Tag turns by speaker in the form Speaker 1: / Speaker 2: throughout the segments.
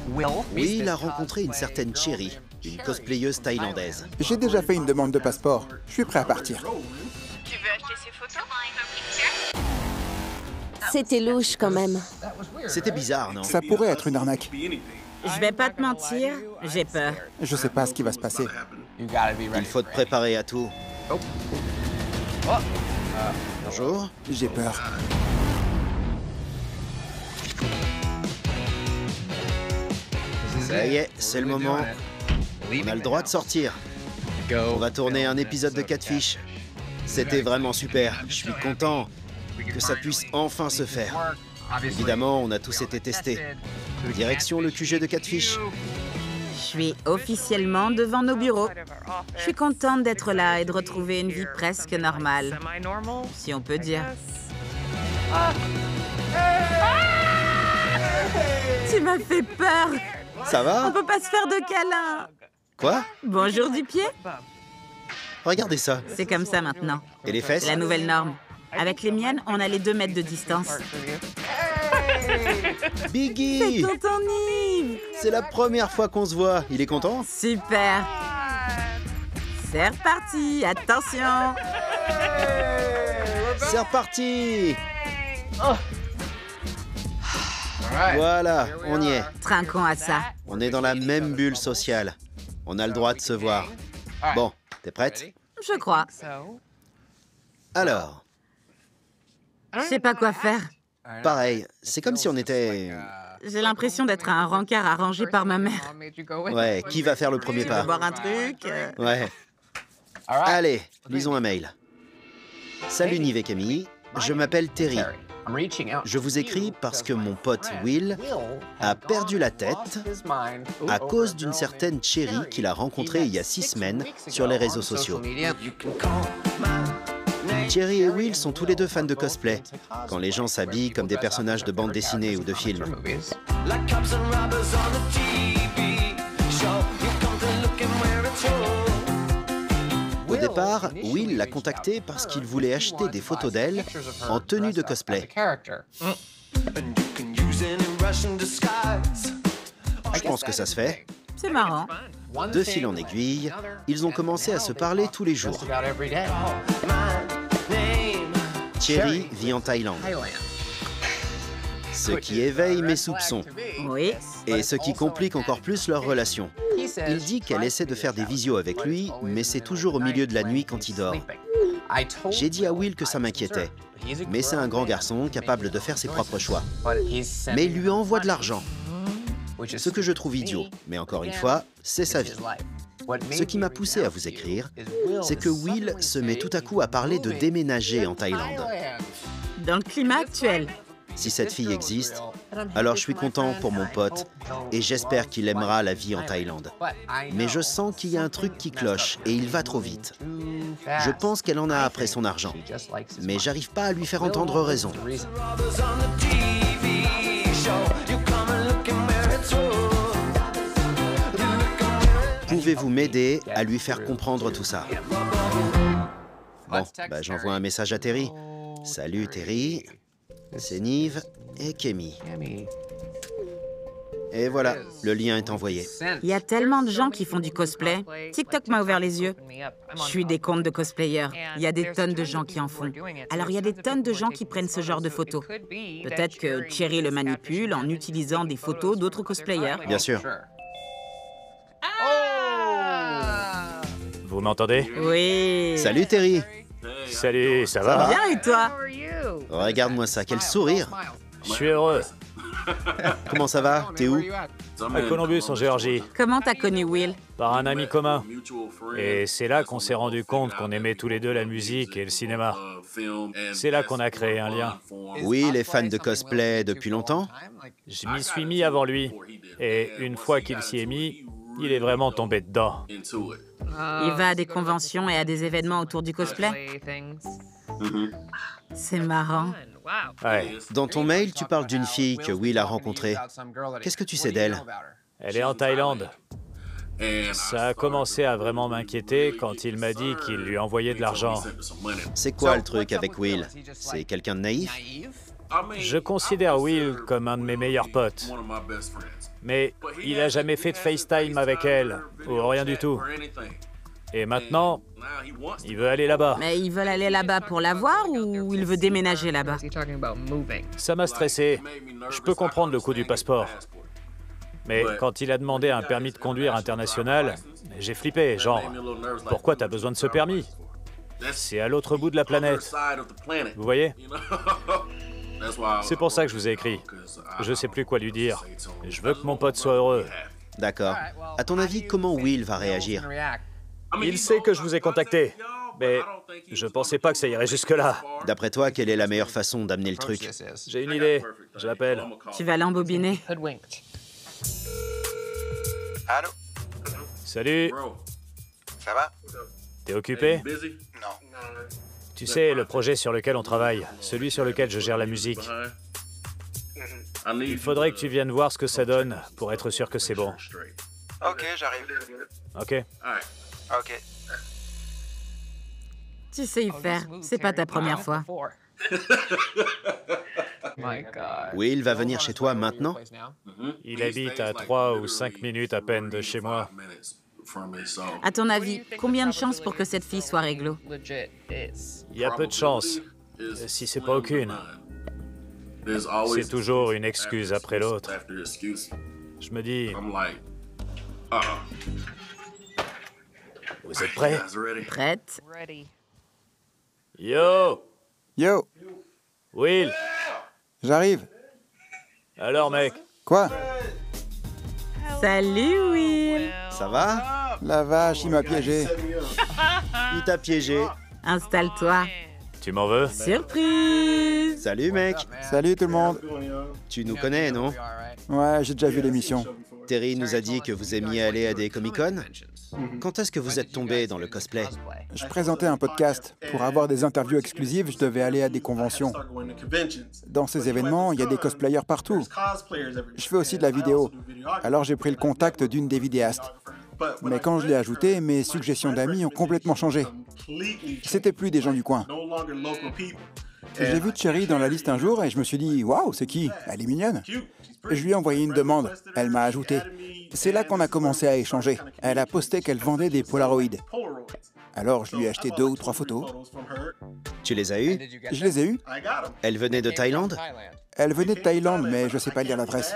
Speaker 1: Will a rencontré une certaine Cherry, une cosplayeuse thaïlandaise.
Speaker 2: J'ai déjà fait une demande de passeport. Je suis prêt à partir.
Speaker 3: Tu veux acheter ces photos?
Speaker 4: C'était louche quand même.
Speaker 1: C'était bizarre, non?
Speaker 2: Ça pourrait être une arnaque.
Speaker 5: Je vais pas te mentir, j'ai peur.
Speaker 2: Je sais pas ce qui va se passer.
Speaker 1: Il faut te préparer à tout. Bonjour.
Speaker 2: J'ai peur.
Speaker 1: Ça y est, c'est le moment. On a le droit de sortir. On va tourner un épisode de Catfish. C'était vraiment super. Je suis content que ça puisse enfin se faire. Évidemment, on a tous été testés. Direction le QG de Catfish.
Speaker 5: Je suis officiellement devant nos bureaux. Je suis contente d'être là et de retrouver une vie presque normale, si on peut dire. Tu m'as fait peur.
Speaker 1: Ça
Speaker 5: On
Speaker 1: va?
Speaker 5: peut pas se faire de câlin.
Speaker 1: Quoi?
Speaker 5: Bonjour du pied.
Speaker 1: Regardez ça.
Speaker 5: C'est comme ça maintenant.
Speaker 1: Et les
Speaker 5: C'est
Speaker 1: fesses?
Speaker 5: la nouvelle norme. Avec les miennes, on a les 2 mètres de distance. C'est
Speaker 1: Biggie!
Speaker 5: tonton Nive.
Speaker 1: C'est la première fois qu'on se voit. Il est content?
Speaker 5: Super. C'est reparti. Attention.
Speaker 1: C'est reparti! Voilà, on y est.
Speaker 5: Trinquons à ça.
Speaker 1: On est dans la même bulle sociale. On a le droit de se voir. Bon, t'es prête?
Speaker 5: Je crois.
Speaker 1: Alors,
Speaker 5: Je sais pas quoi faire.
Speaker 1: pareil, c'est comme si on était...
Speaker 5: J'ai l'impression d'être un rencard arrangé par ma mère.
Speaker 1: Ouais, qui va faire le premier
Speaker 5: Tu veux
Speaker 1: pas?
Speaker 5: boire un truc
Speaker 1: Ouais. Allez, lisons un mail. Salut Nive et Camille, je m'appelle Terry. Je vous écris parce que mon pote Will a perdu la tête à cause d'une certaine Cherry qu'il a rencontrée il y a 6 semaines sur les réseaux sociaux. Cherry et Will sont tous les deux fans de cosplay, quand les gens s'habillent comme des personnages de bande dessinée ou de films. Au départ, Will l'a contactée parce qu'il voulait acheter des photos d'elle en tenue de cosplay. Je pense que ça se fait.
Speaker 5: C'est marrant.
Speaker 1: De fil en aiguille, ils ont commencé à se parler tous les jours. Cherry vit en Thaïlande, ce qui éveille mes soupçons
Speaker 5: Oui.
Speaker 1: et ce qui complique encore plus leur relation. Il dit qu'elle essaie de faire des visios avec lui, mais c'est toujours au milieu de la nuit quand il dort. J'ai dit à Will que ça m'inquiétait, mais c'est un grand garçon capable de faire ses propres choix. Mais il lui envoie de l'argent, ce que je trouve idiot, mais encore une fois, c'est sa vie. Ce qui m'a poussé à vous écrire, c'est que Will se met tout à coup à parler de déménager en Thaïlande.
Speaker 5: Dans le climat actuel.
Speaker 1: Si cette fille existe, alors je suis content pour mon pote et j'espère qu'il aimera la vie en Thaïlande. Mais je sens qu'il y a un truc qui cloche et il va trop vite. Je pense qu'elle en a après son argent, mais j'arrive pas à lui faire entendre raison. Pouvez-vous m'aider à lui faire comprendre tout ça? Bon, bah j'envoie un message à Terry. Salut Terry, c'est Nive et Camille. Et voilà, le lien est envoyé.
Speaker 5: Il y a tellement de gens qui font du cosplay. TikTok m'a ouvert les yeux. Je suis des comptes de cosplayers. Il y a des tonnes de gens qui en font. Alors il y a des tonnes de gens qui prennent ce genre de photos. Peut-être que Cherry le manipule en utilisant des photos d'autres cosplayers.
Speaker 1: Bien sûr.
Speaker 6: Vous m'entendez?
Speaker 5: Oui.
Speaker 1: Salut Terry.
Speaker 6: Salut, ça va?
Speaker 5: Bien et toi?
Speaker 1: Regarde-moi ça, quel sourire.
Speaker 6: Je suis heureux.
Speaker 1: Comment ça va? T'es où?
Speaker 6: À Columbus, en Géorgie,
Speaker 5: Comment t'as connu Will?
Speaker 6: par un ami commun. Et c'est là qu'on s'est rendu compte qu'on aimait tous les deux la musique et le cinéma. C'est là qu'on a créé un lien.
Speaker 1: Will est fan de cosplay depuis longtemps?
Speaker 6: Je m'y suis mis avant lui. Et une fois qu'il s'y est mis, il est vraiment tombé dedans.
Speaker 5: Il va à des conventions et à des événements autour du cosplay? C'est marrant.
Speaker 6: Ouais,
Speaker 1: Dans ton mail, tu parles d'une fille que Will a rencontrée. Qu'est-ce que tu sais d'elle?
Speaker 6: elle est en Thaïlande. Ça a commencé à vraiment m'inquiéter quand il m'a dit qu'il lui envoyait de l'argent.
Speaker 1: C'est quoi le truc avec Will? C'est quelqu'un de naïf?
Speaker 6: Je considère Will comme un de mes meilleurs potes. Mais il a jamais fait de FaceTime avec elle, ou rien du tout. Et maintenant, il veut aller là-bas.
Speaker 5: Mais ils veulent aller là-bas pour la voir ou il veut déménager là-bas?
Speaker 6: Ça m'a stressé. Je peux comprendre le coût du passeport. Mais quand il a demandé un permis de conduire international, j'ai flippé, genre, pourquoi t'as besoin de ce permis? C'est à l'autre bout de la planète. Vous voyez? C'est pour ça que je vous ai écrit. Je sais plus quoi lui dire. Je veux que mon pote soit heureux.
Speaker 1: D'accord. À ton avis, comment Will va réagir?
Speaker 6: Il sait que je vous ai contacté, mais je pensais pas que ça irait jusque-là.
Speaker 1: D'après toi, quelle est la meilleure façon d'amener le truc?
Speaker 6: J'ai une idée. Je l'appelle.
Speaker 5: Tu vas l'embobiner?
Speaker 7: Allô?
Speaker 6: Salut.
Speaker 7: Ça va?
Speaker 6: T'es occupé?
Speaker 7: Non.
Speaker 6: Tu sais, le projet sur lequel on travaille, celui sur lequel je gère la musique. Il faudrait que tu viennes voir ce que ça donne pour être sûr que c'est bon.
Speaker 7: Ok, j'arrive.
Speaker 6: Ok?
Speaker 7: Ok.
Speaker 5: Tu sais y faire. C'est pas ta première fois.
Speaker 1: Will va venir chez toi maintenant?
Speaker 6: Il habite à 3 ou 5 minutes à peine de chez moi.
Speaker 5: À ton avis, combien de chances pour que cette fille soit réglo?
Speaker 6: Il y a peu de chance, si c'est pas aucune. C'est toujours une excuse après l'autre. Je me dis... Vous êtes prêts?
Speaker 5: Prête?
Speaker 6: Yo!
Speaker 2: Yo,
Speaker 6: Will!
Speaker 2: j'arrive.
Speaker 6: Alors, mec?
Speaker 2: Quoi?
Speaker 5: Salut, Will!
Speaker 1: Ça va?
Speaker 2: La vache, il m'a piégé.
Speaker 1: Il t'a piégé.
Speaker 5: Installe-toi.
Speaker 6: Tu m'en veux?
Speaker 5: Surprise!
Speaker 1: Salut mec.
Speaker 2: Salut tout le monde.
Speaker 1: Tu nous connais, non?
Speaker 2: Ouais, j'ai déjà vu l'émission.
Speaker 1: Terry nous a dit que vous aimiez aller à des Comic-Con. Quand est-ce que vous êtes tombé dans le cosplay?
Speaker 2: Je présentais un podcast. Pour avoir des interviews exclusives, je devais aller à des conventions. Dans ces événements, il y a des cosplayers partout. Je fais aussi de la vidéo. Alors j'ai pris le contact d'une des vidéastes. Mais quand je l'ai ajouté, mes suggestions d'amis ont complètement changé. C'était plus des gens du coin. J'ai vu Cherry dans la liste un jour et je me suis dit « Waouh, c'est qui? Elle est mignonne !» Je lui ai envoyé une demande. Elle m'a ajouté. C'est là qu'on a commencé à échanger. Elle a posté qu'elle vendait des Polaroids. Alors je lui ai acheté 2 ou 3 photos.
Speaker 1: Tu les as eues?
Speaker 2: Je les ai eues.
Speaker 1: Elle venait de Thaïlande?
Speaker 2: Elle venait de Thaïlande, mais je sais pas lire l'adresse.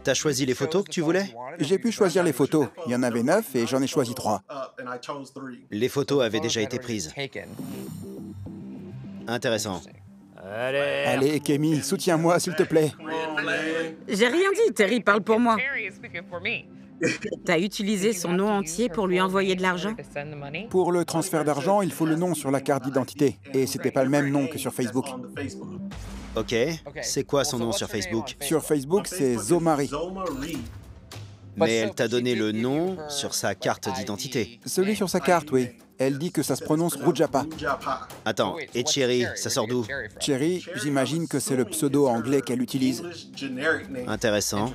Speaker 1: T'as choisi les photos que tu voulais?
Speaker 2: J'ai pu choisir les photos. Il y en avait 9 et j'en ai choisi 3.
Speaker 1: Les photos avaient déjà été prises. Intéressant.
Speaker 6: Allez!
Speaker 2: Allez, Kémy, soutiens-moi, s'il te plaît.
Speaker 5: J'ai rien dit, Terry parle pour moi. T'as utilisé son nom entier pour lui envoyer de l'argent?
Speaker 2: Pour le transfert d'argent, il faut le nom sur la carte d'identité. Et c'était pas le même nom que sur Facebook.
Speaker 1: Ok. C'est quoi son nom sur Facebook?
Speaker 2: Sur Facebook, c'est Zomari.
Speaker 1: Mais elle t'a donné le nom sur sa carte d'identité.
Speaker 2: Celui sur sa carte, oui. Elle dit que ça se prononce Rujapa.
Speaker 1: Attends, et Cherry, ça sort d'où?
Speaker 2: Cherry, j'imagine que c'est le pseudo anglais qu'elle utilise.
Speaker 1: Intéressant.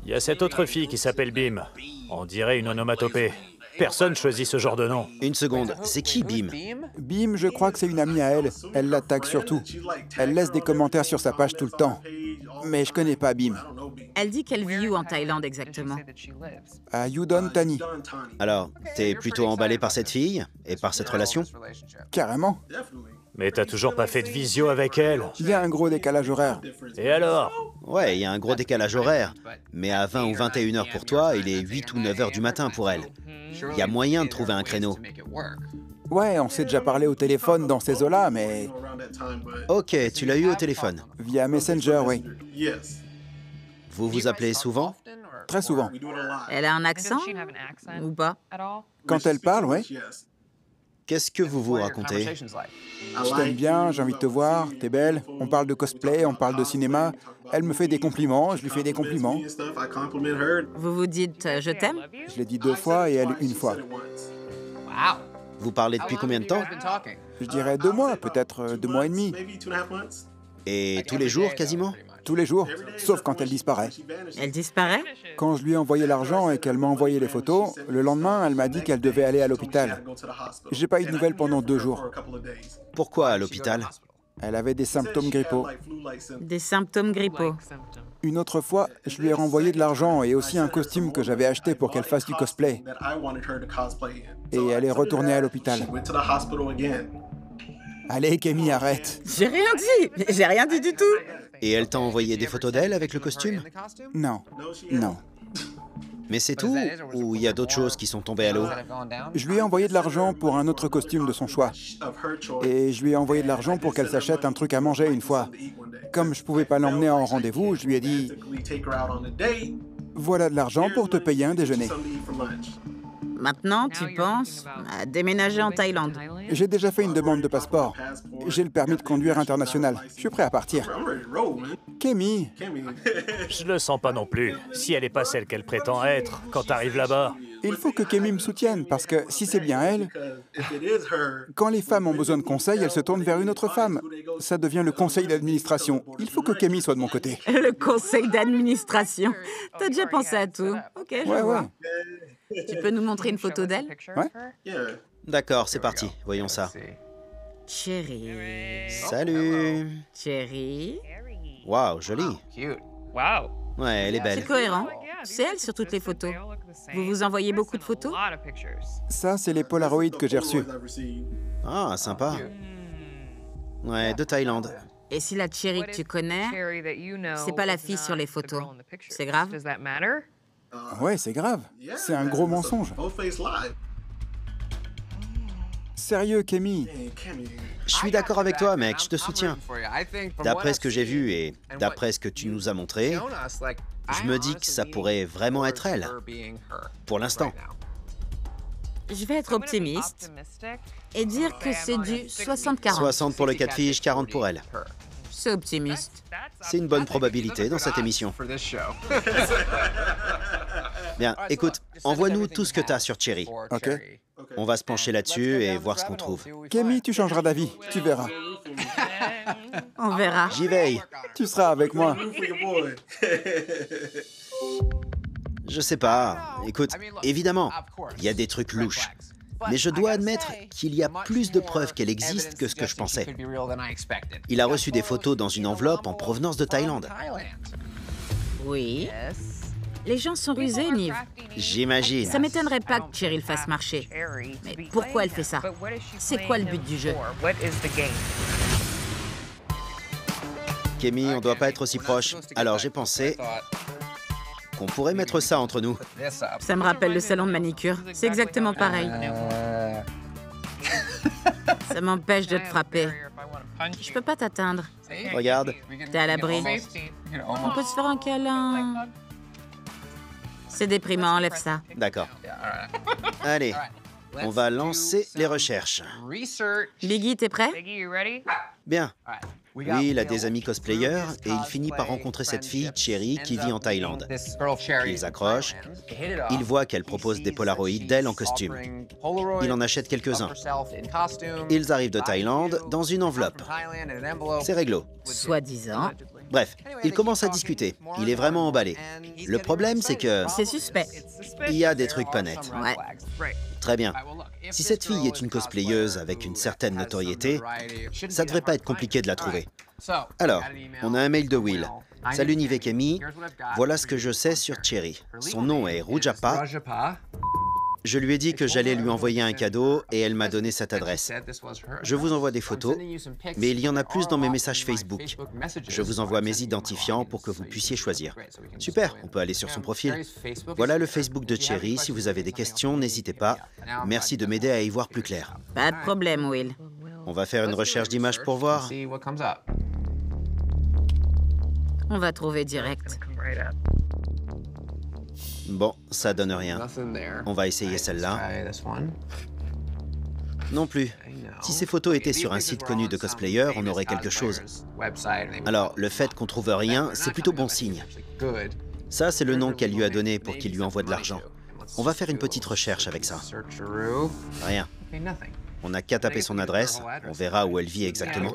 Speaker 6: Il y a cette autre fille qui s'appelle Bim. On dirait une onomatopée. Personne choisit ce genre de nom.
Speaker 1: Une seconde, c'est qui Bim?
Speaker 2: Bim, je crois que c'est une amie à elle. Elle l'attaque surtout. Elle laisse des commentaires sur sa page tout le temps. Mais je connais pas Bim.
Speaker 5: Elle dit qu'elle vit où en Thaïlande exactement?
Speaker 2: À Udon Thani.
Speaker 1: Alors, t'es plutôt emballé par cette fille et par cette relation?
Speaker 2: Carrément.
Speaker 6: Mais t'as toujours pas fait de visio avec elle?
Speaker 2: Il y a un gros décalage horaire.
Speaker 6: Et alors?
Speaker 1: Ouais, il y a un gros décalage horaire. Mais à 20 ou 21 heures pour toi, il est 8 ou 9 heures du matin pour elle. Il y a moyen de trouver un créneau.
Speaker 2: Ouais, on s'est déjà parlé au téléphone dans ces eaux-là, mais...
Speaker 1: Ok, tu l'as eu au téléphone.
Speaker 2: Via Messenger, oui.
Speaker 1: Vous vous appelez souvent?
Speaker 2: Très souvent.
Speaker 5: Elle a un accent ou pas?
Speaker 2: Quand elle parle, ouais.
Speaker 1: Qu'est-ce que vous vous racontez?
Speaker 2: Je t'aime bien, j'ai envie de te voir, t'es belle. On parle de cosplay, on parle de cinéma. Elle me fait des compliments, je lui fais des compliments.
Speaker 5: Vous vous dites « je t'aime »
Speaker 2: Je l'ai dit 2 fois et elle 1 fois.
Speaker 1: Vous parlez depuis combien de temps?
Speaker 2: Je dirais 2 mois, peut-être 2 mois et demi.
Speaker 1: Et tous les jours, quasiment?
Speaker 2: Tous les jours, sauf quand elle disparaît.
Speaker 5: Elle disparaît?
Speaker 2: Quand je lui ai envoyé l'argent et qu'elle m'a envoyé les photos, le lendemain, elle m'a dit qu'elle devait aller à l'hôpital. J'ai pas eu de nouvelles pendant 2 jours.
Speaker 1: Pourquoi à l'hôpital?
Speaker 2: Elle avait des symptômes grippaux.
Speaker 5: Des symptômes grippaux.
Speaker 2: Une autre fois, je lui ai renvoyé de l'argent et aussi un costume que j'avais acheté pour qu'elle fasse du cosplay. Et elle est retournée à l'hôpital. Allez, Kémy, arrête.
Speaker 5: J'ai rien dit. J'ai rien dit du tout.
Speaker 1: Et elle t'a envoyé des photos d'elle avec le costume?
Speaker 2: Non, non.
Speaker 1: Mais c'est tout? Ou il y a d'autres choses qui sont tombées à l'eau?
Speaker 2: Je lui ai envoyé de l'argent pour un autre costume de son choix. Et je lui ai envoyé de l'argent pour qu'elle s'achète un truc à manger une fois. Comme je pouvais pas l'emmener en rendez-vous, je lui ai dit « Voilà de l'argent pour te payer un déjeuner. »
Speaker 5: Maintenant, tu penses à déménager en Thaïlande.
Speaker 2: J'ai déjà fait une demande de passeport. J'ai le permis de conduire international. Je suis prêt à partir. Kémy,
Speaker 6: Je le sens pas non plus. Si elle est pas celle qu'elle prétend être, quand t'arrives là-bas...
Speaker 2: il faut que Kémy me soutienne, parce que si c'est bien elle, quand les femmes ont besoin de conseils, elles se tournent vers une autre femme. Ça devient le conseil d'administration. Il faut que Kémy soit de mon côté.
Speaker 5: Le conseil d'administration. T'as déjà pensé à tout. Ok, je vois. Tu peux nous montrer une photo d'elle?
Speaker 2: Ouais.
Speaker 1: D'accord, c'est parti. Voyons ça.
Speaker 5: Chérie.
Speaker 1: Salut.
Speaker 5: Chérie.
Speaker 1: Waouh, jolie. Ouais, elle est belle.
Speaker 5: C'est cohérent. C'est elle sur toutes les photos. Vous vous envoyez beaucoup de photos?
Speaker 2: Ça, c'est les Polaroids que j'ai reçus.
Speaker 1: Ah, sympa. Ouais, de Thaïlande.
Speaker 5: Et si la Chérie que tu connais, c'est pas la fille sur les photos, c'est grave?
Speaker 2: Ouais, c'est grave. C'est un gros mensonge. Sérieux, Kémy.
Speaker 1: Je suis d'accord avec toi, mec, je te soutiens. D'après ce que j'ai vu et d'après ce que tu nous as montré, je me dis que ça pourrait vraiment être elle. Pour l'instant.
Speaker 5: Je vais être optimiste et dire que c'est du 60-40.
Speaker 1: 60 pour le cas de fiche, 40 pour elle.
Speaker 5: C'est optimiste.
Speaker 1: C'est une bonne probabilité dans cette émission. Bien, écoute, envoie-nous tout ce que t'as sur Cherry.
Speaker 2: Ok.
Speaker 1: On va se pencher là-dessus et voir ce qu'on trouve.
Speaker 2: Kémy, tu changeras d'avis. Tu verras.
Speaker 5: On verra.
Speaker 1: J'y veille.
Speaker 2: Tu seras avec moi.
Speaker 1: Je sais pas. Écoute, évidemment, il y a des trucs louches. Mais je dois admettre qu'il y a plus de preuves qu'elle existe que ce que je pensais. Il a reçu des photos dans une enveloppe en provenance de Thaïlande.
Speaker 5: Oui. Les gens sont rusés, Nive.
Speaker 1: J'imagine.
Speaker 5: Ça m'étonnerait pas que Cheryl fasse marcher. Mais pourquoi elle fait ça? C'est quoi le but du jeu?
Speaker 1: Kémy, on doit pas être aussi proches. Alors j'ai pensé qu'on pourrait mettre ça entre nous.
Speaker 5: Ça me rappelle le salon de manicure. C'est exactement pareil. Ça m'empêche de te frapper. Je peux pas t'atteindre.
Speaker 1: Regarde.
Speaker 5: T'es à l'abri. On peut se faire un câlin. C'est déprimant, enlève ça.
Speaker 1: D'accord. Allez, on va lancer les recherches.
Speaker 5: Biggie, t'es prêt?
Speaker 1: Bien. Will a des amis cosplayers et il finit par rencontrer cette fille, Cherry, qui vit en Thaïlande. Ils accrochent. Il voit qu'elle propose des Polaroids d'elle en costume. Il en achète quelques-uns. Ils arrivent de Thaïlande dans une enveloppe. C'est réglo.
Speaker 5: Soi-disant.
Speaker 1: Bref, ils commencent à discuter. Il est vraiment emballé. Le problème, c'est que...
Speaker 5: C'est suspect.
Speaker 1: il y a des trucs pas nets.
Speaker 5: Ouais.
Speaker 1: Très bien. Si cette fille est une cosplayeuse avec une certaine notoriété, ça devrait pas être compliqué de la trouver. Alors, on a un mail de Will. Salut Nive et Kémy, voilà ce que je sais sur Cherry. Son nom est Rujapa. Je lui ai dit que j'allais lui envoyer un cadeau et elle m'a donné cette adresse. Je vous envoie des photos, mais il y en a plus dans mes messages Facebook. Je vous envoie mes identifiants pour que vous puissiez choisir. Super, on peut aller sur son profil. Voilà le Facebook de Cherry. Si vous avez des questions, n'hésitez pas. Merci de m'aider à y voir plus clair.
Speaker 5: Pas de problème, Will.
Speaker 1: On va faire une recherche d'images pour voir.
Speaker 5: On va trouver direct.
Speaker 1: Bon, ça donne rien. On va essayer celle-là. Non plus. Si ces photos étaient sur un site connu de cosplayers, on aurait quelque chose. Alors, le fait qu'on trouve rien, c'est plutôt bon signe. Ça, c'est le nom qu'elle lui a donné pour qu'il lui envoie de l'argent. On va faire une petite recherche avec ça. Rien. On n'a qu'à taper son adresse. On verra où elle vit exactement.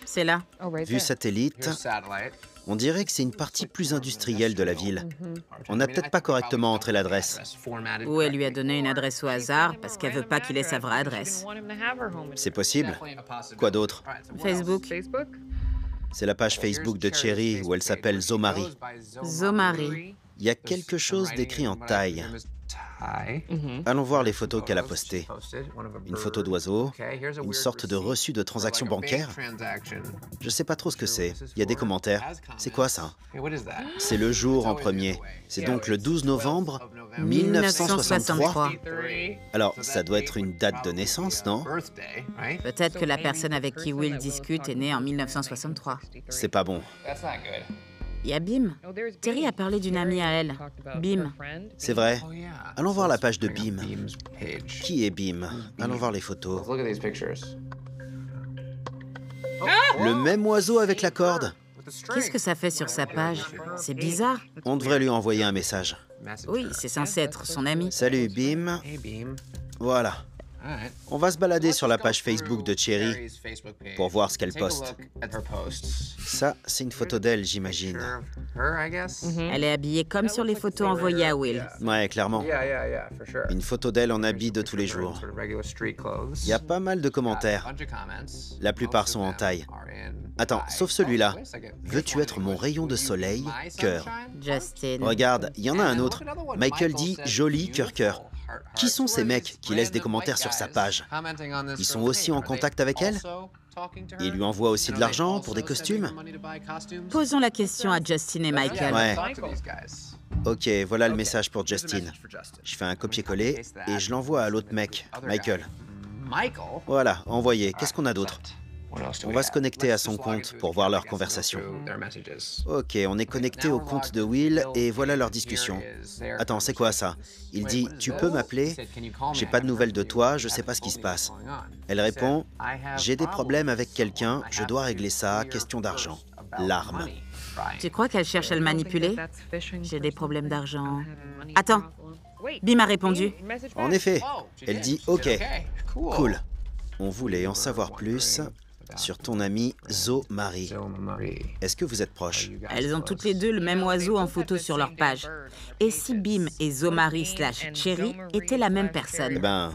Speaker 5: C'est là.
Speaker 1: Vue satellite. On dirait que c'est une partie plus industrielle de la ville. On n'a peut-être pas correctement entré l'adresse.
Speaker 5: Ou elle lui a donné une adresse au hasard parce qu'elle veut pas qu'il ait sa vraie adresse.
Speaker 1: C'est possible. Quoi d'autre?
Speaker 5: Facebook.
Speaker 1: C'est la page Facebook de Cherry où elle s'appelle Zomari.
Speaker 5: Zomari.
Speaker 1: Il y a quelque chose d'écrit en thaï. Allons voir les photos qu'elle a postées. Une photo d'oiseau, une sorte de reçu de transaction bancaire. Je sais pas trop ce que c'est. Il y a des commentaires. C'est quoi ça? C'est le jour en premier. C'est donc le 12 novembre 1963. Alors, ça doit être une date de naissance, non?
Speaker 5: Peut-être que la personne avec qui Will discute est née en 1963.
Speaker 1: C'est pas bon.
Speaker 5: Il y a Bim. Terry a parlé d'une amie à elle, Bim.
Speaker 1: C'est vrai. Allons voir la page de Bim. Qui est Bim? Allons voir les photos. Le même oiseau avec la corde.
Speaker 5: Qu'est-ce que ça fait sur sa page? C'est bizarre.
Speaker 1: On devrait lui envoyer un message.
Speaker 5: Oui, c'est censé être son ami.
Speaker 1: Salut Bim. Voilà. On va se balader sur la page Facebook de Cherry pour voir ce qu'elle poste. Ça, c'est une photo d'elle, j'imagine.
Speaker 5: Elle est habillée comme sur les photos envoyées à Will.
Speaker 1: Ouais, clairement. Une photo d'elle en habit de tous les jours. Il y a pas mal de commentaires. La plupart sont en thaï. Attends, sauf celui-là. Veux-tu être mon rayon de soleil? Cœur.
Speaker 5: Justin.
Speaker 1: Regarde, il y en a un autre. Michael dit joli cœur cœur. Qui sont ces mecs qui laissent des commentaires sur sa page? Ils sont aussi en contact avec elle? Ils lui envoient aussi de l'argent pour des costumes?
Speaker 5: Posons la question à Justin et Michael.
Speaker 1: Ouais. Ok, voilà le message pour Justin. Je fais un copier-coller et je l'envoie à l'autre mec, Michael. Voilà, envoyé. Qu'est-ce qu'on a d'autre? On va se connecter à son compte pour voir leur conversation. Ok, on est connecté au compte de Will et voilà leur discussion. Attends, c'est quoi ça? Il dit « Tu peux m'appeler? J'ai pas de nouvelles de toi, je sais pas ce qui se passe. » Elle répond « J'ai des problèmes avec quelqu'un, je dois régler ça, question d'argent. » Larmes.
Speaker 5: Tu crois qu'elle cherche à le manipuler? J'ai des problèmes d'argent. Attends, Bim a répondu.
Speaker 1: En effet, elle dit « Ok, cool. » On voulait en savoir plus sur ton amie Zomari. Est-ce que vous êtes proches?
Speaker 5: Elles ont toutes les deux le même oiseau en photo sur leur page. Et si Bim et Zomari/Cherry étaient la même personne?
Speaker 1: Eh ben,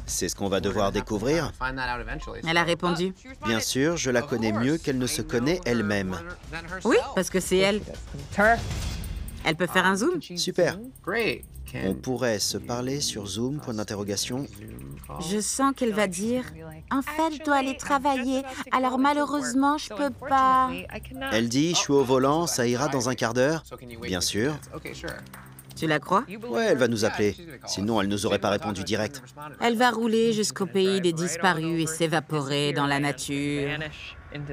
Speaker 1: c'est ce qu'on va devoir découvrir.
Speaker 5: Elle a répondu.
Speaker 1: Bien sûr, je la connais mieux qu'elle ne se connaît elle-même.
Speaker 5: Oui, parce que c'est elle. Elle peut faire un zoom?
Speaker 1: Super. On pourrait se parler sur Zoom, point d'interrogation.
Speaker 4: Je sens qu'elle va dire « En fait, je dois aller travailler, alors malheureusement, je peux pas. »
Speaker 1: Elle dit « Je suis au volant, ça ira dans un quart d'heure. » Bien sûr.
Speaker 5: Tu la crois?
Speaker 1: Ouais, elle va nous appeler. Sinon, elle nous aurait pas répondu direct.
Speaker 5: Elle va rouler jusqu'au pays des disparus et s'évaporer dans la nature.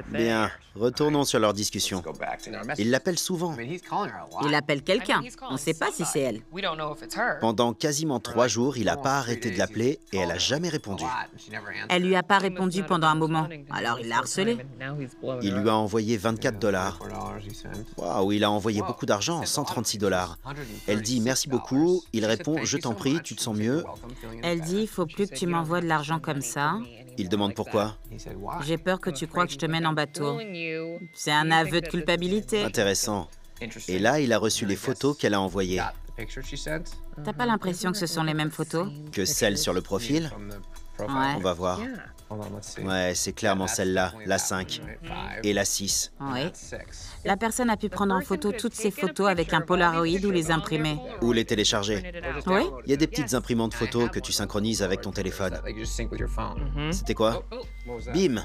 Speaker 1: Bien, retournons sur leur discussion. Il l'appelle souvent.
Speaker 5: Il appelle quelqu'un. On ne sait pas si c'est elle.
Speaker 1: Pendant quasiment 3 jours, il n'a pas arrêté de l'appeler et elle n'a jamais répondu.
Speaker 5: Elle lui a pas répondu pendant un moment. Alors il l'a harcelée.
Speaker 1: Il lui a envoyé 24 $. Waouh, il a envoyé beaucoup d'argent, 136 $. Elle dit merci beaucoup. Il répond je t'en prie, tu te sens mieux.
Speaker 5: Elle dit il faut plus que tu m'envoies de l'argent comme ça.
Speaker 1: Il demande pourquoi.
Speaker 5: J'ai peur que tu crois que je te mène en bateau. C'est un aveu de culpabilité.
Speaker 1: Intéressant. Et là, il a reçu les photos qu'elle a envoyées.
Speaker 5: T'as pas l'impression que ce sont les mêmes photos?
Speaker 1: Que celles sur le profil?
Speaker 5: Ouais.
Speaker 1: On va voir. Ouais, c'est clairement celle-là, la 5. Et la 6.
Speaker 5: Oui. La personne a pu prendre en photo toutes ces photos avec un Polaroid ou les imprimer.
Speaker 1: Ou les télécharger.
Speaker 5: Oui.
Speaker 1: Il y a des petites imprimantes photos que tu synchronises avec ton téléphone. C'était quoi? Bim!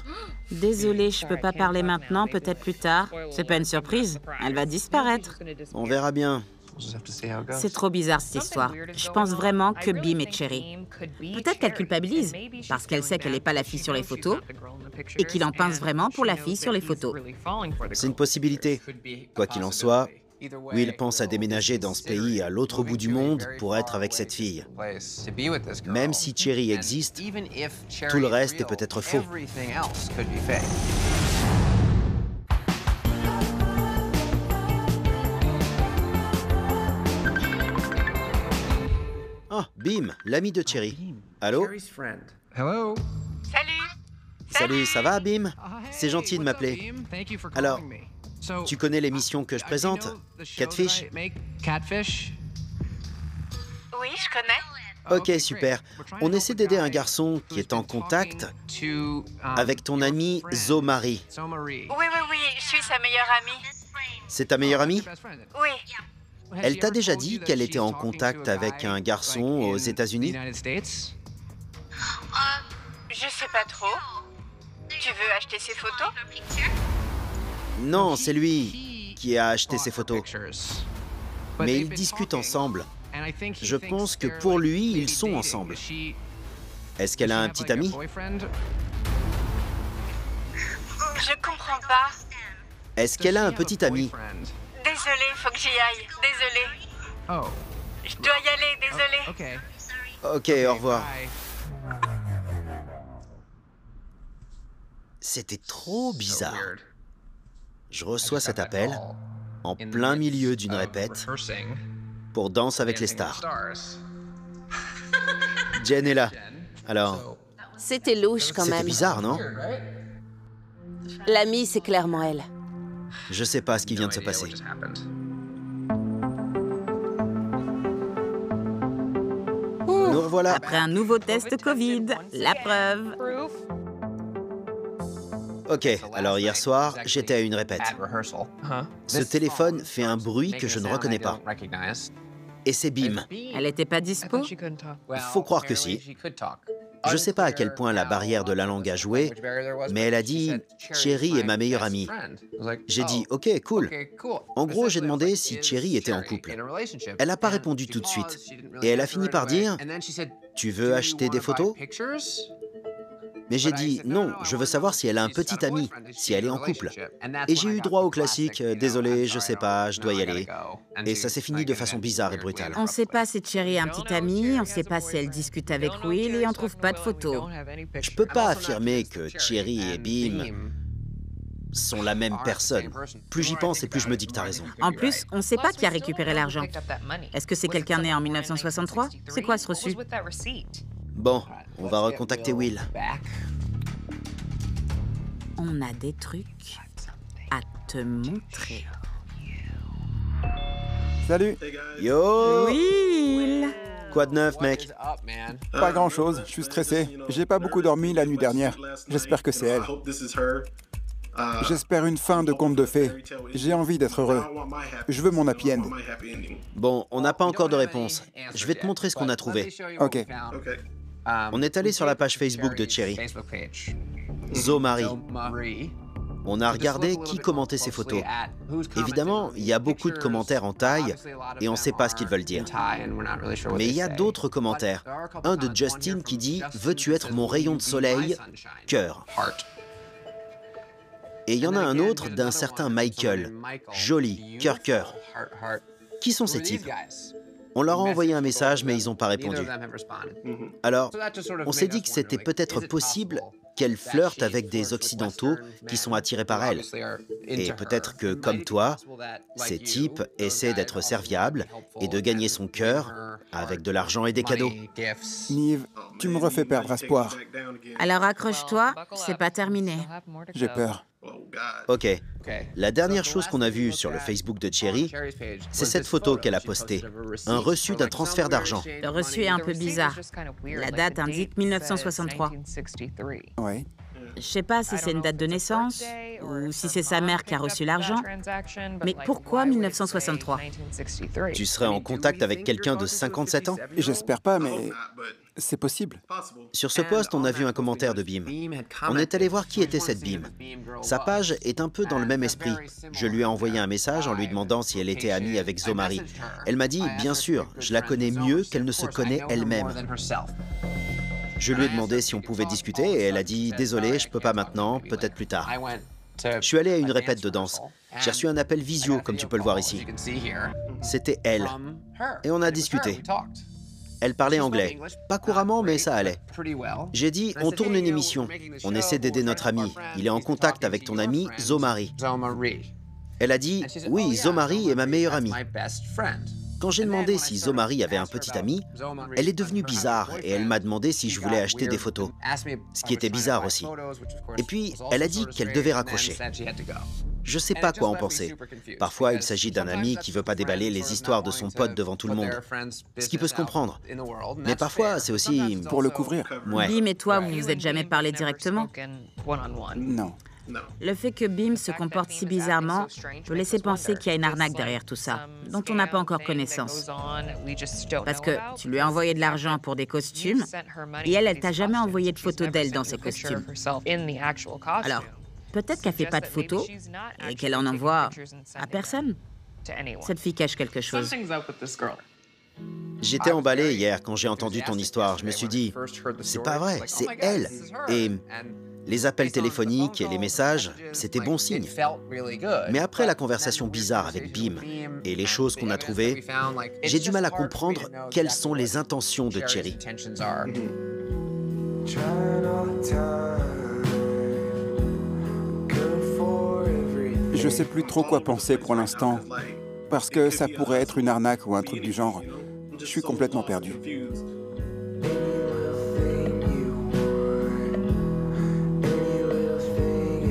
Speaker 5: Désolée, je peux pas parler maintenant, peut-être plus tard. C'est pas une surprise. Elle va disparaître.
Speaker 1: On verra bien.
Speaker 5: C'est trop bizarre cette histoire. Je pense vraiment que Bim est Cherry. Peut-être qu'elle culpabilise, parce qu'elle sait qu'elle n'est pas la fille sur les photos, et qu'il en pense vraiment pour la fille sur les photos.
Speaker 1: C'est une possibilité. Quoi qu'il en soit, Will pense à déménager dans ce pays à l'autre bout du monde pour être avec cette fille. Même si Cherry existe, tout le reste est peut-être faux. Ah, Bim, l'ami de Cherry. Allô?
Speaker 3: Salut.
Speaker 1: Salut, ça va, Bim? C'est gentil de m'appeler. Alors, Tu connais l'émission que je présente, Catfish?
Speaker 3: Oui, je connais.
Speaker 1: Ok, super. On essaie d'aider un garçon qui est en contact avec ton amie Zo Marie.
Speaker 3: Oui, je suis sa meilleure amie.
Speaker 1: C'est ta meilleure amie?
Speaker 3: Oui.
Speaker 1: Elle t'a déjà dit qu'elle était en contact avec un garçon aux États-Unis?
Speaker 3: Je sais pas trop. Tu veux acheter ses photos?
Speaker 1: Non, c'est lui qui a acheté ces photos. Mais ils discutent ensemble. Je pense que pour lui, ils sont ensemble. Est-ce qu'elle a un petit ami?
Speaker 3: Je comprends pas.
Speaker 1: Est-ce qu'elle a un petit ami?
Speaker 3: Désolée, faut que j'y aille. Désolée. Je dois y aller, désolée.
Speaker 1: Ok, au revoir. C'était trop bizarre. Je reçois cet appel en plein milieu d'une répète pour Danse avec les stars. Jen est là. Alors,
Speaker 8: C'était louche quand
Speaker 1: c'était
Speaker 8: même.
Speaker 1: bizarre, non?
Speaker 8: L'amie, c'est clairement elle.
Speaker 1: Je sais pas ce qui vient de se passer. Nous revoilà.
Speaker 5: Après un nouveau test Covid, la preuve.
Speaker 1: Ok, alors hier soir, j'étais à une répète. Ce téléphone fait un bruit que je ne reconnais pas. Et c'est Bim.
Speaker 5: Elle était pas dispo?
Speaker 1: Faut croire que si. Je sais pas à quel point la barrière de la langue a joué, mais elle a dit « Cherry est ma meilleure amie ». J'ai dit « Ok, cool ». En gros, j'ai demandé si Cherry était en couple. Elle n'a pas répondu tout de suite. Et elle a fini par dire « Tu veux acheter des photos ?» Mais j'ai dit « Non, je veux savoir si elle a un petit ami, si elle est en couple ». Et j'ai eu droit au classique « Désolé, je sais pas, je dois y aller ». Et ça s'est fini de façon bizarre et brutale.
Speaker 5: On sait pas si Cherry a un petit ami, on sait pas si elle discute avec Will et on trouve pas de photos.
Speaker 1: Je peux pas affirmer que Cherry et Bim sont la même personne. Plus j'y pense et plus je me dis que t'as raison.
Speaker 5: En plus, on sait pas qui a récupéré l'argent. Est-ce que c'est quelqu'un né en 1963? C'est quoi ce reçu?
Speaker 1: Bon, on va recontacter Will.
Speaker 5: On a des trucs à te montrer.
Speaker 2: Salut.
Speaker 1: Yo!
Speaker 5: Will!
Speaker 1: Quoi de neuf, mec?
Speaker 2: Pas grand-chose, je suis stressé. J'ai pas beaucoup dormi la nuit dernière. J'espère que c'est elle. J'espère une fin de conte de fées. J'ai envie d'être heureux. Je veux mon happy end.
Speaker 1: Bon, on n'a pas encore de réponse. Je vais te montrer ce qu'on a trouvé.
Speaker 2: Ok.
Speaker 1: On est allé sur la page Facebook de Cherry. Zo Marie. On a regardé qui commentait ces photos. Évidemment, il y a beaucoup de commentaires en taille et on ne sait pas ce qu'ils veulent dire. Mais il y a d'autres commentaires. Un de Justin qui dit « Veux-tu être mon rayon de soleil? Cœur ». Et il y en a un autre d'un certain Michael. Joli, cœur, cœur. Qui sont ces types? On leur a envoyé un message, mais ils n'ont pas répondu. Alors, on s'est dit que c'était peut-être possible qu'elle flirte avec des Occidentaux qui sont attirés par elle. Et peut-être que, comme toi, ces types essaient d'être serviables et de gagner son cœur avec de l'argent et des cadeaux.
Speaker 2: Nive, tu me refais perdre espoir.
Speaker 5: Alors accroche-toi, c'est pas terminé.
Speaker 2: J'ai peur.
Speaker 1: Ok. La dernière chose qu'on a vue sur le Facebook de Cherry, c'est cette photo qu'elle a postée. Un reçu d'un transfert d'argent.
Speaker 5: Le reçu est un peu bizarre. La date indique 1963.
Speaker 2: Ouais.
Speaker 5: Je sais pas si c'est une date de naissance ou si c'est sa mère qui a reçu l'argent. Mais pourquoi 1963?
Speaker 1: Tu serais en contact avec quelqu'un de 57 ans?
Speaker 2: J'espère pas, mais c'est possible.
Speaker 1: Sur ce post, on a vu un commentaire de Bim. On est allé voir qui était cette Bim. Sa page est un peu dans le même esprit. Je lui ai envoyé un message en lui demandant si elle était amie avec Zo Marie. Elle m'a dit « Bien sûr, je la connais mieux qu'elle ne se connaît elle-même ». Je lui ai demandé si on pouvait discuter et elle a dit « Désolé, je peux pas maintenant, peut-être plus tard ». Je suis allé à une répète de danse. J'ai reçu un appel visio, comme tu peux le voir ici. C'était elle. Et on a discuté. Elle parlait anglais. Pas couramment, mais ça allait. J'ai dit, on tourne une émission. On essaie d'aider notre ami. Il est en contact avec ton ami, Zo Marie. Elle a dit, oui, Zo Marie est ma meilleure amie. Quand j'ai demandé si Zo Marie avait un petit ami, elle est devenue bizarre et elle m'a demandé si je voulais acheter des photos. Ce qui était bizarre aussi. Et puis, elle a dit qu'elle devait raccrocher. Je sais pas quoi en penser. Parfois, il s'agit d'un ami qui veut pas déballer les histoires de son pote devant tout le monde. Ce qui peut se comprendre. Mais parfois, c'est aussi...
Speaker 2: Pour le couvrir.
Speaker 1: Ouais.
Speaker 5: Bim et toi, vous vous êtes jamais parlé directement?
Speaker 2: Non.
Speaker 5: Le fait que Bim se comporte si bizarrement peut laisser penser qu'il y a une arnaque derrière tout ça, dont on n'a pas encore connaissance. Parce que tu lui as envoyé de l'argent pour des costumes, et elle t'a jamais envoyé de photos d'elle dans ses costumes. Alors, peut-être qu'elle fait pas de photos et qu'elle en envoie à personne. Cette fille cache quelque chose.
Speaker 1: J'étais emballé hier quand j'ai entendu ton histoire. Je me suis dit, c'est pas vrai, c'est elle. Et les appels téléphoniques et les messages, c'était bon signe. Mais après la conversation bizarre avec Bim et les choses qu'on a trouvées, j'ai du mal à comprendre quelles sont les intentions de Cherry.
Speaker 2: Je sais plus trop quoi penser pour l'instant, parce que ça pourrait être une arnaque ou un truc du genre. Je suis complètement perdu.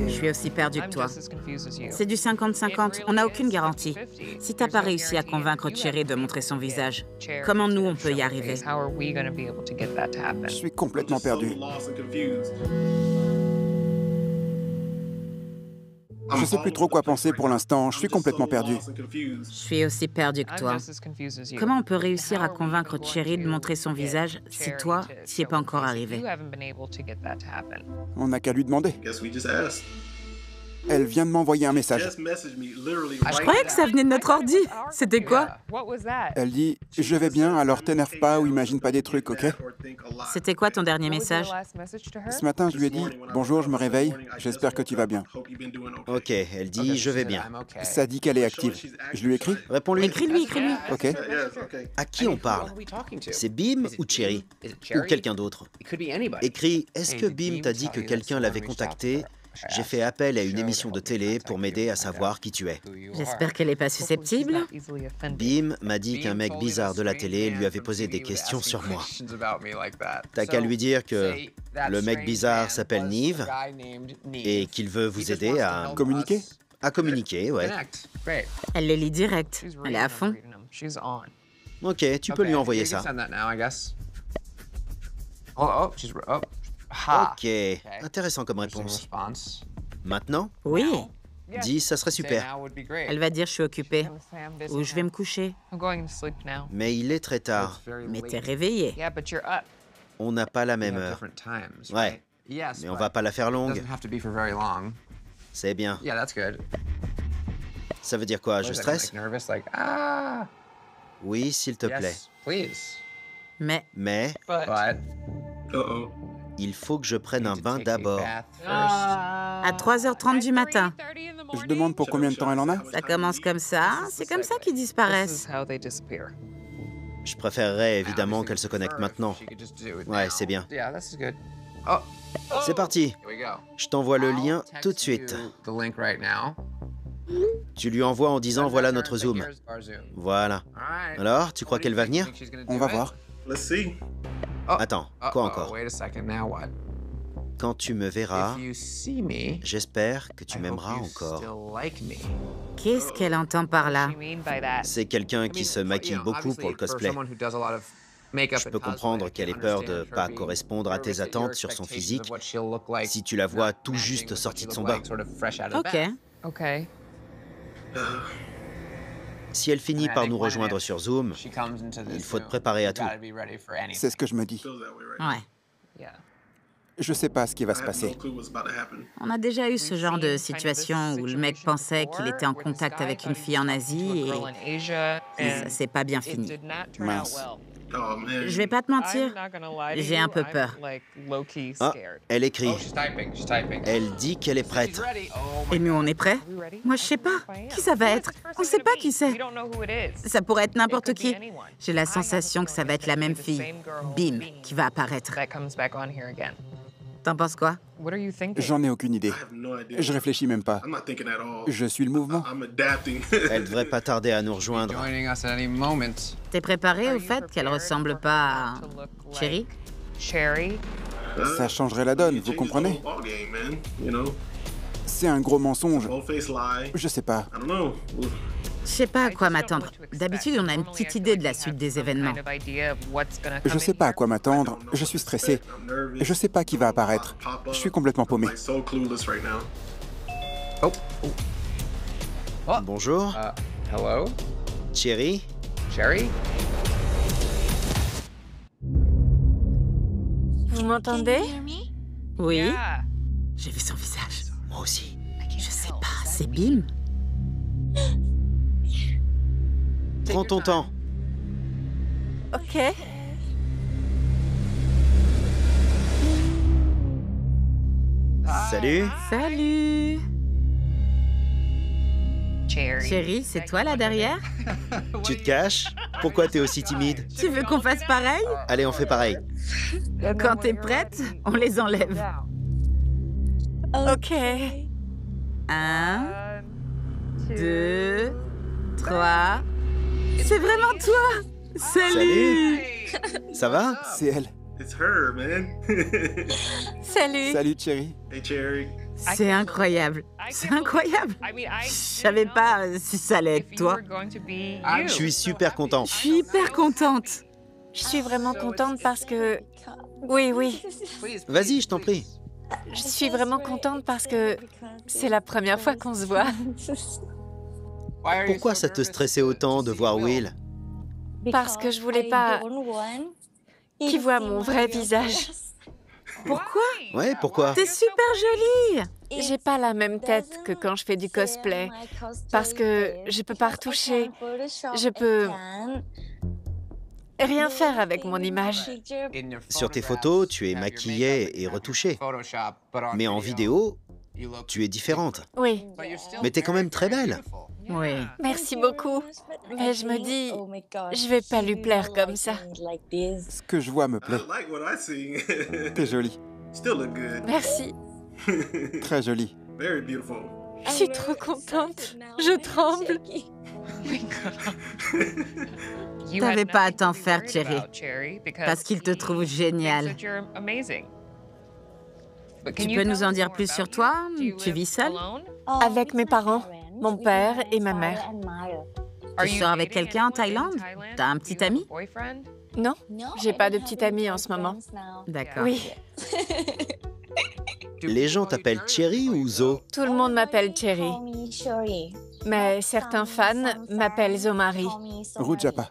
Speaker 5: Je suis aussi perdu que toi. C'est du 50-50, on n'a aucune garantie. Si t'as pas réussi à convaincre Cherry de montrer son visage, comment nous on peut y arriver?
Speaker 2: Je suis complètement perdu. Je sais plus trop quoi penser pour l'instant, je suis complètement perdu.
Speaker 5: Je suis aussi perdu que toi. Comment on peut réussir à convaincre Cherry de montrer son visage si toi, t'y es pas encore arrivé?
Speaker 2: On n'a qu'à lui demander. Elle vient de m'envoyer un message.
Speaker 5: Je croyais que ça venait de notre ordi. C'était quoi?
Speaker 2: Elle dit « Je vais bien, alors t'énerve pas ou imagine pas des trucs, ok ?»
Speaker 5: C'était quoi ton dernier message?
Speaker 2: Ce matin, je lui ai dit « Bonjour, je me réveille, j'espère que tu vas bien. »
Speaker 1: Ok, elle dit « Je vais bien ».
Speaker 2: Ça dit qu'elle est active. Je lui écris?
Speaker 1: Réponds-lui.
Speaker 5: Écris-lui, écris-lui.
Speaker 2: Ok.
Speaker 1: À qui on parle? C'est Bim ou Cherry? Ou quelqu'un d'autre? Écris « Est-ce que Bim t'a dit que quelqu'un l'avait contacté? J'ai fait appel à une émission de télé pour m'aider à savoir qui tu es. »
Speaker 5: J'espère qu'elle est pas susceptible.
Speaker 1: Bim m'a dit qu'un mec bizarre de la télé lui avait posé des questions sur moi. T'as qu'à lui dire que le mec bizarre s'appelle Nive et qu'il veut vous aider à...
Speaker 2: Communiquer?
Speaker 1: À communiquer, ouais.
Speaker 5: Elle les lit direct. Elle est à fond.
Speaker 1: Ok, tu peux lui envoyer ça. Ok, intéressant comme réponse. Maintenant,
Speaker 5: Oui.
Speaker 1: dis, ça serait super.
Speaker 5: Elle va dire je suis occupée ou je vais me coucher.
Speaker 1: Mais il est très tard.
Speaker 5: Mais t'es réveillée.
Speaker 1: On n'a pas la même heure. Ouais, mais on va pas la faire longue. C'est bien. Ça veut dire quoi, je stresse? Oui, s'il te plaît. Mais, il faut que je prenne un bain d'abord.
Speaker 5: À 3h30 du matin.
Speaker 2: Je demande pour combien de temps elle en a?
Speaker 5: Ça commence comme ça. C'est comme ça qu'ils disparaissent.
Speaker 1: Je préférerais évidemment qu'elle se connecte maintenant. Ouais, c'est bien. C'est parti. Je t'envoie le lien tout de suite. Tu lui envoies en disant voilà notre Zoom. Voilà. Alors, tu crois qu'elle va venir?
Speaker 2: On va voir.
Speaker 1: Attends, quoi encore? Quand tu me verras, j'espère que tu m'aimeras encore.
Speaker 5: Qu'est-ce qu'elle entend par là?
Speaker 1: C'est quelqu'un qui se maquille beaucoup pour le cosplay. Je peux comprendre qu'elle ait peur de ne pas correspondre à tes attentes sur son physique si tu la vois tout juste sortie de son bain.
Speaker 5: Ok.
Speaker 1: Si elle finit par nous rejoindre sur Zoom, il faut te préparer à tout.
Speaker 2: C'est ce que je me dis.
Speaker 5: Ouais.
Speaker 2: Je sais pas ce qui va se passer.
Speaker 5: On a déjà eu ce genre de situation où le mec pensait qu'il était en contact avec une fille en Asie et ça s'est pas bien fini.
Speaker 2: Mince.
Speaker 5: Je vais pas te mentir, j'ai un peu peur.
Speaker 1: Ah, elle écrit. Elle dit qu'elle est prête.
Speaker 5: Et nous, on est prêts? Moi, je sais pas. Qui ça va être? On sait pas qui c'est. Ça pourrait être n'importe qui. J'ai la sensation que ça va être la même fille, Bim, qui va apparaître. T'en penses quoi?
Speaker 2: J'en ai aucune idée. Je réfléchis même pas. Je suis le mouvement.
Speaker 1: Elle devrait pas tarder à nous rejoindre.
Speaker 5: T'es préparé au fait qu'elle ressemble pas à Cherry?
Speaker 2: Ça changerait la donne, vous comprenez? C'est un gros mensonge. Je sais pas.
Speaker 5: Je sais pas à quoi m'attendre. D'habitude, on a une petite idée de la suite des événements.
Speaker 2: Je sais pas à quoi m'attendre. Je suis stressé. Je sais pas qui va apparaître. Je suis complètement paumé.
Speaker 1: Bonjour.
Speaker 9: Hello?
Speaker 1: Cherry.
Speaker 9: Cherry?
Speaker 3: Vous m'entendez?
Speaker 5: Oui. J'ai vu son visage.
Speaker 1: Moi aussi.
Speaker 5: Je sais pas, c'est Bim?
Speaker 1: Prends ton temps.
Speaker 3: Ok.
Speaker 1: Salut.
Speaker 5: Salut. Chérie, c'est toi là derrière?
Speaker 1: Tu te caches? Pourquoi t'es aussi timide?
Speaker 5: Tu veux qu'on fasse pareil?
Speaker 1: Allez, on fait pareil.
Speaker 5: Quand t'es prête, on les enlève.
Speaker 3: Ok.
Speaker 5: 1, 2, 3. C'est vraiment toi! Salut!
Speaker 1: Ça va?
Speaker 2: C'est elle.
Speaker 3: Salut.
Speaker 2: Salut, Cherry.
Speaker 5: C'est incroyable. C'est incroyable. Je savais pas si ça allait être toi.
Speaker 1: Je suis super content.
Speaker 5: Je suis hyper contente.
Speaker 3: Je suis vraiment contente parce que... Oui.
Speaker 1: Vas-y, je t'en prie.
Speaker 3: Je suis vraiment contente parce que c'est la première fois qu'on se voit.
Speaker 1: Pourquoi ça te stressait autant de voir Will?
Speaker 3: Parce que je voulais pas qu'il voit mon vrai visage.
Speaker 5: Pourquoi?
Speaker 1: Ouais, pourquoi?
Speaker 5: T'es super jolie.
Speaker 3: J'ai pas la même tête que quand je fais du cosplay. Parce que je peux pas retoucher. Je peux rien faire avec mon image.
Speaker 1: Sur tes photos, tu es maquillée et retouchée. Mais en vidéo, tu es différente.
Speaker 3: Oui.
Speaker 1: Mais t'es quand même très belle.
Speaker 5: Oui.
Speaker 3: Merci beaucoup. Mais je me dis, je vais pas lui plaire comme ça.
Speaker 2: Ce que je vois me plaît. T'es jolie.
Speaker 3: Merci.
Speaker 2: Très jolie.
Speaker 3: Je suis trop contente. Je tremble.
Speaker 5: T'avais pas à t'en faire, Cherry, parce qu'il te trouve génial. Tu peux nous en dire plus sur toi? Tu vis seule?
Speaker 3: Avec mes parents, mon père et ma mère.
Speaker 5: Tu sors avec quelqu'un en Thaïlande? T'as un petit ami?
Speaker 3: Non, j'ai pas de petit ami en ce moment.
Speaker 5: D'accord.
Speaker 3: Oui,
Speaker 1: Les gens t'appellent Cherry ou Zo?
Speaker 3: tout le monde m'appelle Cherry. Mais certains fans m'appellent Zomari.
Speaker 2: Rujapa.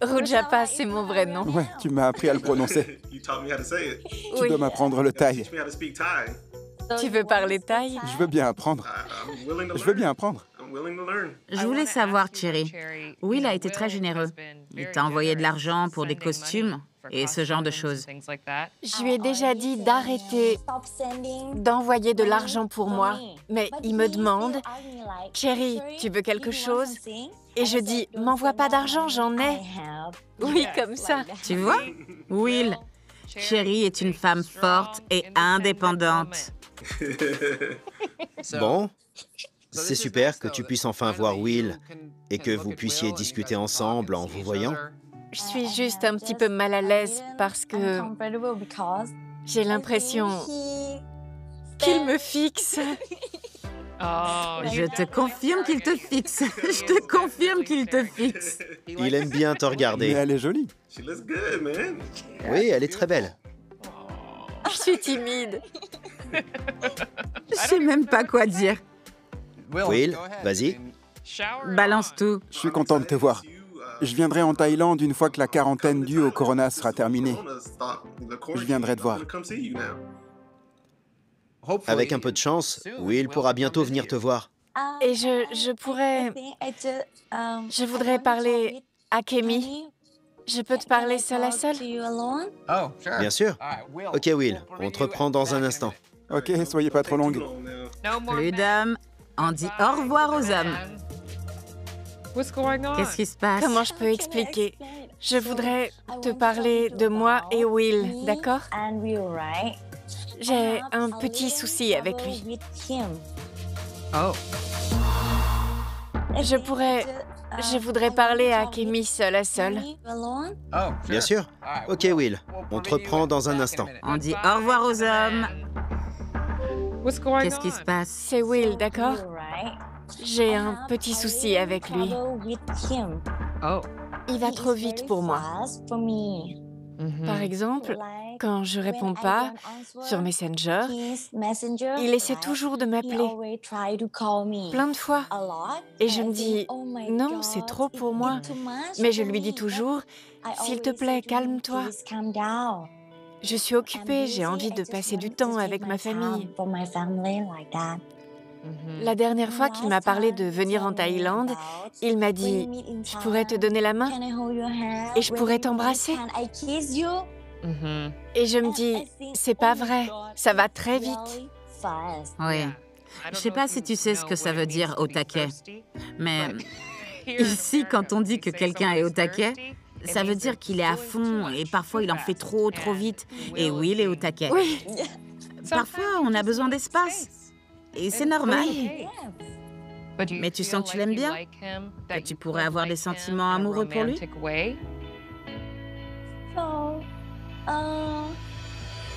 Speaker 3: Rujapa, c'est mon vrai nom.
Speaker 2: Ouais, tu m'as appris à le prononcer. Tu
Speaker 3: Oui.
Speaker 2: dois m'apprendre le thaï.
Speaker 3: Tu veux parler thaï?
Speaker 2: Je veux bien apprendre. Je veux bien apprendre.
Speaker 5: Je voulais savoir, Cherry. Will a été très généreux. Il t'a envoyé de l'argent pour des costumes et ce genre de choses.
Speaker 3: Je lui ai déjà dit d'arrêter d'envoyer de l'argent pour moi. Mais il me demande, Cherry, tu veux quelque chose? Et je dis, m'envoie pas d'argent, j'en ai. Oui, comme ça.
Speaker 5: Tu vois? Will, Cherry est une femme forte et indépendante.
Speaker 1: Bon, c'est super que tu puisses enfin voir Will et que vous puissiez discuter ensemble en vous voyant.
Speaker 3: Je suis juste un petit peu mal à l'aise parce que j'ai l'impression qu'il me fixe.
Speaker 5: Je te confirme qu'il te fixe. Je te confirme qu'il te fixe.
Speaker 1: Il aime bien te
Speaker 2: Mais
Speaker 1: regarder.
Speaker 2: elle est jolie.
Speaker 1: Oui, elle est très belle.
Speaker 3: Je suis timide.
Speaker 5: Je sais même pas quoi dire.
Speaker 1: Will, vas-y.
Speaker 5: Balance tout.
Speaker 2: Je suis content de te voir. Je viendrai en Thaïlande une fois que la quarantaine due au corona sera terminée. Je viendrai te voir.
Speaker 1: Avec un peu de chance, Will pourra bientôt venir te voir.
Speaker 3: Et je voudrais parler à Kemi. Je peux te parler seule à seule?
Speaker 1: Bien sûr. Ok, Will, on te reprend dans un instant.
Speaker 2: Ok, soyez pas trop longue.
Speaker 5: Plus d'hommes. On dit au revoir aux hommes. Qu'est-ce qui se passe?
Speaker 3: Comment je peux expliquer? Je voudrais te parler de moi et Will, d'accord? J'ai un petit souci avec lui. Je voudrais parler à Kemi seule à seule.
Speaker 1: Bien sûr. Ok, Will, on te reprend dans un instant.
Speaker 5: On dit au revoir aux hommes. Qu'est-ce qui se passe?
Speaker 3: C'est Will, d'accord? J'ai un petit souci avec lui. Il va trop vite pour moi. Par exemple, quand je réponds pas sur Messenger, il essaie toujours de m'appeler, plein de fois. Et je me dis, non, c'est trop pour moi. Mais je lui dis toujours, s'il te plaît, calme-toi. Je suis occupée, j'ai envie de passer du temps avec ma famille. La dernière fois qu'il m'a parlé de venir en Thaïlande, il m'a dit, je pourrais te donner la main et je pourrais t'embrasser. Et je me dis, c'est pas vrai, ça va très vite.
Speaker 5: Oui. Je sais pas si tu sais ce que ça veut dire au taquet, mais ici, quand on dit que quelqu'un est au taquet, ça veut dire qu'il est à fond et parfois il en fait trop vite. Et oui, il est au taquet.
Speaker 3: Oui.
Speaker 5: Parfois, on a besoin d'espace. Et c'est normal. Mais tu sens que tu l'aimes bien? Que tu pourrais avoir des sentiments amoureux pour lui?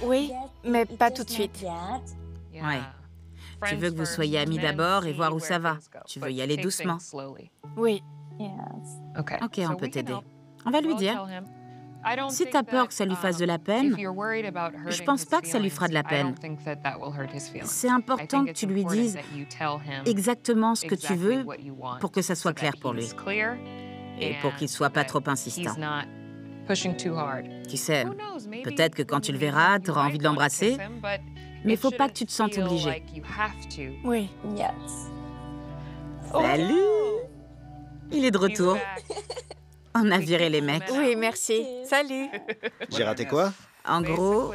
Speaker 3: Oui, mais pas tout de suite.
Speaker 5: Ouais. Tu veux que vous soyez amis d'abord et voir où ça va. Tu veux y aller doucement.
Speaker 3: Oui.
Speaker 5: Ok, on peut t'aider. On va lui dire. Si t'as peur que ça lui fasse de la peine, je pense pas que ça lui fera de la peine. C'est important que tu lui dises exactement ce que tu veux pour que ça soit clair pour lui. Et pour qu'il soit pas trop insistant. Tu sais, peut-être que quand tu le verras, tu auras envie de l'embrasser, mais il faut pas que tu te sentes obligé.
Speaker 3: Oui.
Speaker 5: Salut! Il est de retour. On a viré les mecs.
Speaker 3: Oui, merci. Salut.
Speaker 1: J'ai raté quoi?
Speaker 5: En gros,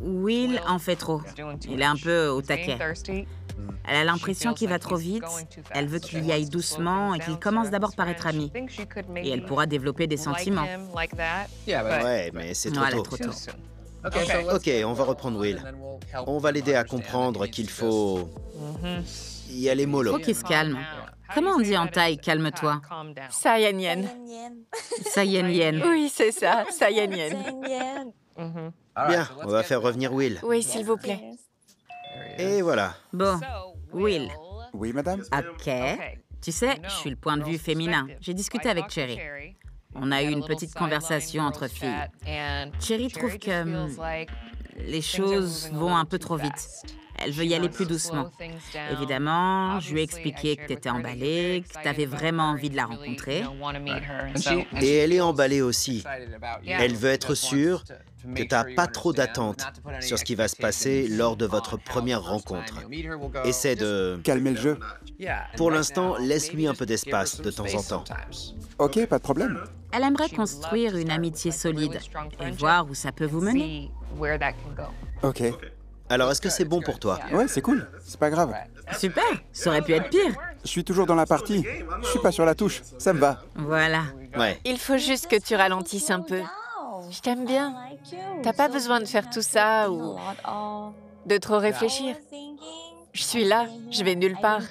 Speaker 5: Will en fait trop. Il est un peu au taquet. Elle a l'impression qu'il va trop vite. Elle veut qu'il y aille doucement et qu'il commence d'abord par être ami. Et elle pourra développer des sentiments.
Speaker 1: Ouais, mais c'est trop
Speaker 5: Voilà,
Speaker 1: tôt.
Speaker 5: trop tôt.
Speaker 1: Ok, on va reprendre Will. On va l'aider à comprendre qu'il faut y aller mollo.
Speaker 5: Faut qu'il se calme. Comment on dit en thaï, calme-toi?
Speaker 3: Ça yen yen.
Speaker 5: Ça yen yen.
Speaker 3: Oui, c'est ça, ça yen yen.
Speaker 1: Bien, on va faire revenir Will.
Speaker 3: Oui, s'il vous plaît.
Speaker 1: Et voilà.
Speaker 5: Bon, Will.
Speaker 2: Oui, madame?
Speaker 5: Ok. Tu sais, je suis le point de vue féminin. J'ai discuté avec Cherry. On a eu une petite conversation entre filles. Cherry trouve que les choses vont un peu trop vite. Elle veut y aller plus doucement. Évidemment, je lui ai expliqué que tu étais emballée, que tu avais vraiment envie de la rencontrer.
Speaker 1: Et elle est emballée aussi. Elle veut être sûre que tu n'as pas trop d'attentes sur ce qui va se passer lors de votre première rencontre. Essaie de...
Speaker 2: Calmer le jeu.
Speaker 1: Pour l'instant, laisse-lui un peu d'espace de temps en temps.
Speaker 2: Ok, pas de problème.
Speaker 5: Elle aimerait construire une amitié solide et voir où ça peut vous mener.
Speaker 2: Ok.
Speaker 1: Alors, est-ce que c'est bon pour toi?
Speaker 2: Ouais, c'est cool. C'est pas grave.
Speaker 5: Super, ça aurait pu être pire.
Speaker 2: Je suis toujours dans la partie. Je suis pas sur la touche. Ça me va.
Speaker 5: Voilà.
Speaker 1: Ouais.
Speaker 3: Il faut juste que tu ralentisses un peu. Je t'aime bien. T'as pas besoin de faire tout ça ou de trop réfléchir. Je suis là, je vais nulle part.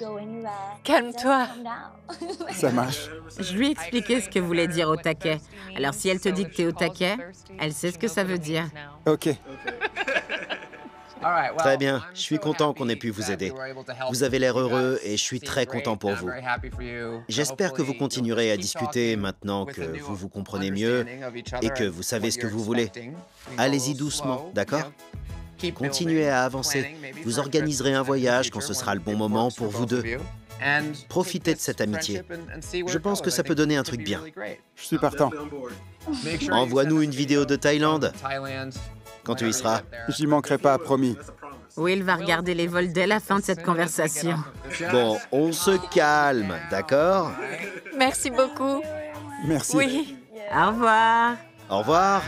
Speaker 3: Calme-toi.
Speaker 2: Ça marche.
Speaker 5: Je lui ai expliqué ce que voulait dire au taquet. Alors si elle te dit que t'es au taquet, elle sait ce que ça veut dire.
Speaker 2: Ok.
Speaker 1: Très bien, je suis content qu'on ait pu vous aider. Vous avez l'air heureux et je suis très content pour vous. J'espère que vous continuerez à discuter maintenant que vous vous comprenez mieux et que vous savez ce que vous voulez. Allez-y doucement, d'accord? Continuez à avancer. Vous organiserez un voyage quand ce sera le bon moment pour vous deux. Profitez de cette amitié. Je pense que ça peut donner un truc bien.
Speaker 2: Je suis partant.
Speaker 1: Envoie-nous une vidéo de Thaïlande quand tu y seras.
Speaker 2: J'y manquerai pas, promis.
Speaker 5: Will va regarder les vols dès la fin de cette conversation.
Speaker 1: Bon, on se calme, d'accord?
Speaker 3: Merci beaucoup.
Speaker 2: Merci.
Speaker 3: Oui.
Speaker 5: Au revoir.
Speaker 1: Au revoir.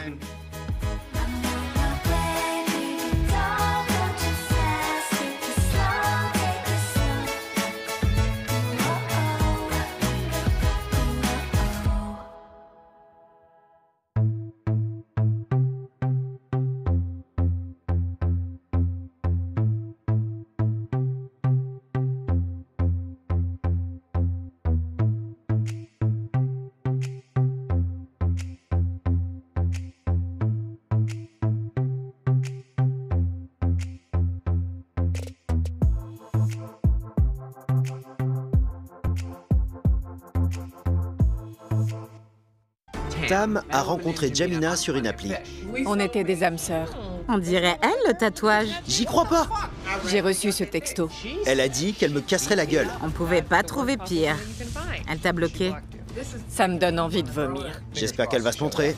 Speaker 1: Tam a rencontré Jamina sur une appli.
Speaker 3: On était des âmes sœurs.
Speaker 5: On dirait elle, le tatouage.
Speaker 1: J'y crois pas!
Speaker 3: J'ai reçu ce texto.
Speaker 1: Elle a dit qu'elle me casserait la gueule.
Speaker 5: On pouvait pas trouver pire. Elle t'a bloqué.
Speaker 3: Ça me donne envie de vomir.
Speaker 1: J'espère qu'elle va se montrer.